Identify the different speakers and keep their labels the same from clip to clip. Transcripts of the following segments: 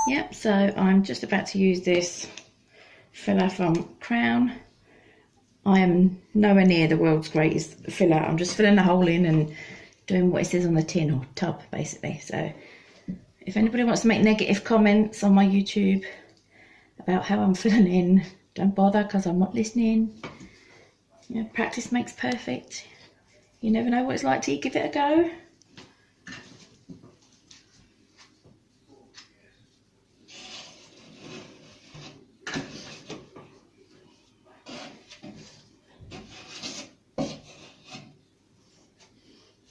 Speaker 1: Yep, so I'm just about to use this filler from Crown. I am nowhere near the world's greatest filler. I'm just filling the hole in and doing what it says on the tin or tub, basically. So if anybody wants to make negative comments on my YouTube about how I'm filling in, don't bother, because I'm not listening. You know, practice makes perfect. You never know what it's like till you give it a go.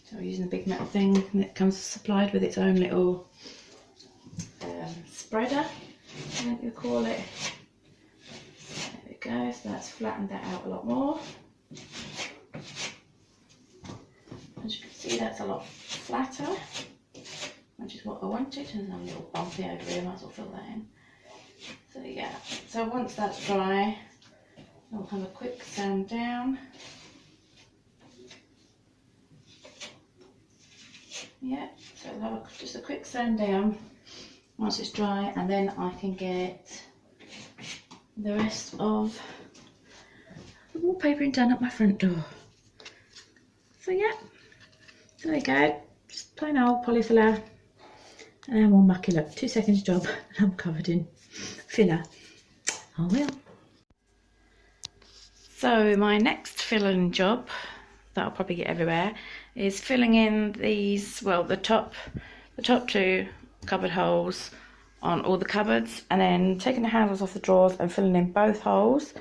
Speaker 1: So we're using a big metal thing, and it comes supplied with its own little spreader, I think you call it. There we go, so that's flattened that out a lot more. As you can see, that's a lot flatter, which is what I wanted. And a little bumpy over here, might as well fill that in. So yeah, so once that's dry, I'll have a quick sand down. Yeah, so I'll have just a quick sand down once it's dry, and then I can get the rest of the wallpapering done at my front door. So yeah, there we go, just plain old polyfiller, and then we'll muck it up. 2 seconds job, and I'm covered in filler. I will. So my next filling job that I'll probably get everywhere is filling in these, well, the top 2 cupboard holes on all the cupboards, and then taking the handles off the drawers and filling in both holes,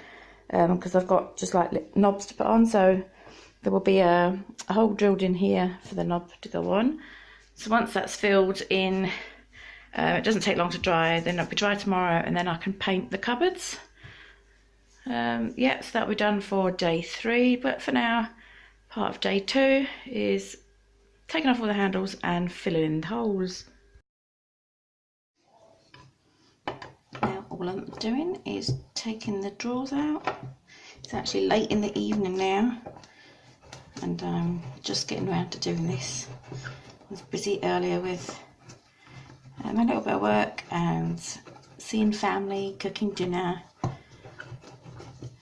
Speaker 1: because I've got just like knobs to put on, so there will be a hole drilled in here for the knob to go on. So once that's filled in, it doesn't take long to dry, then it'll be dry tomorrow, and then I can paint the cupboards. Yeah, so that'll be done for day 3, but for now, part of day 2 is taking off all the handles and filling in the holes. Now all I'm doing is taking the drawers out. It's actually late in the evening now, and I'm just getting around to doing this. I was busy earlier with a little bit of work and seeing family, cooking dinner,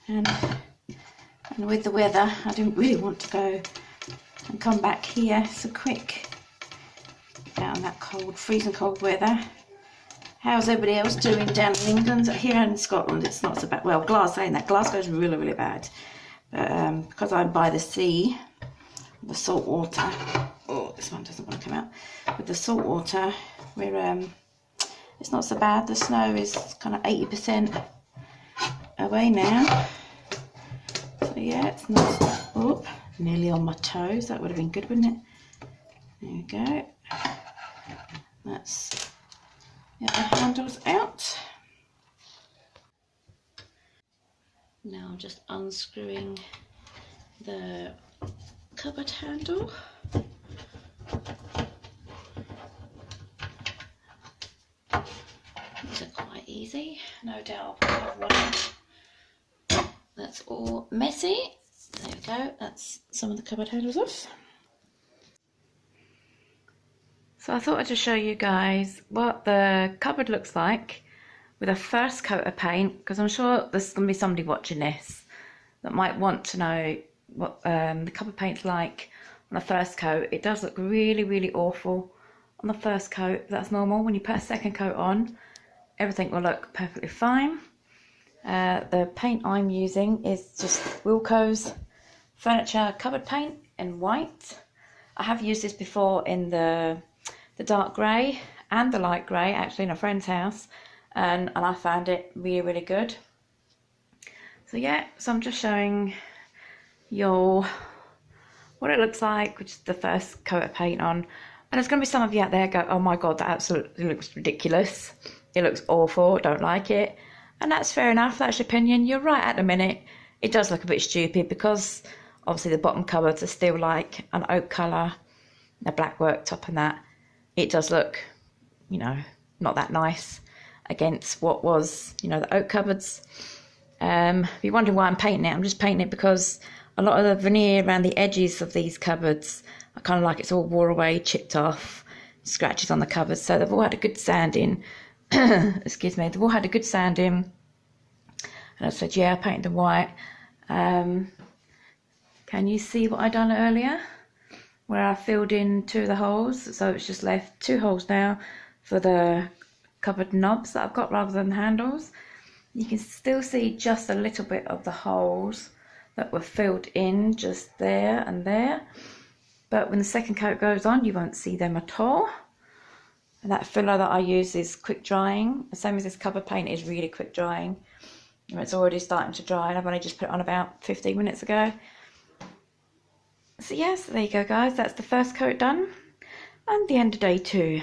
Speaker 1: and with the weather I didn't really want to go and come back here so quick out in that cold, freezing cold weather. How's everybody else doing down in England? Here in Scotland it's not so bad. Well, saying that, Glasgow's really bad, but because I'm by the sea, the salt water, oh, this one doesn't want to come out, with the salt water, we're it's not so bad. The snow is kind of 80% away now, so yeah, it's not, oh, nearly on my toes. That would have been good, wouldn't it? There we go. Let's get the handles out. Now I'm just unscrewing the cupboard handle. These are quite easy. No doubt I'll have one that's all messy. There we go, that's some of the cupboard handles off. So I thought I'd just show you guys what the cupboard looks like with a first coat of paint, because I'm sure there's going to be somebody watching this that might want to know what the cupboard paint's like on the first coat. It does look really awful on the first coat. That's normal. When you put a second coat on, everything will look perfectly fine. The paint I'm using is just WILKO's furniture cupboard paint in white. I have used this before in the dark grey and the light grey, actually, in a friend's house, and I found it really good. So yeah, so I'm just showing you what it looks like with just the first coat of paint on. And there's going to be some of you out there go, oh my god, that absolutely looks ridiculous, it looks awful, don't like it. And that's fair enough, that's your opinion. You're right at the minute, it does look a bit stupid, because obviously the bottom cupboards are still like an oak colour, a black worktop and that. It does look, you know, not that nice against what was, you know, the oak cupboards. If you're wondering why I'm painting it, I'm just painting it because a lot of the veneer around the edges of these cupboards are kind of like it's all wore away, chipped off, scratches on the cupboards, so they've all had a good sanding. excuse me, the wall had a good sanding, and I said, yeah, I painted them white. Can you see what I done earlier, where I filled in 2 of the holes? So it's just left 2 holes now for the cupboard knobs that I've got rather than handles. You can still see just a little bit of the holes that were filled in just there and there, but when the second coat goes on you won't see them at all. And that filler that I use is quick drying, the same as this cupboard paint is really quick drying. It's already starting to dry and I've only just put it on about 15 minutes ago. So yes, there you go guys, that's the first coat done and the end of day 2.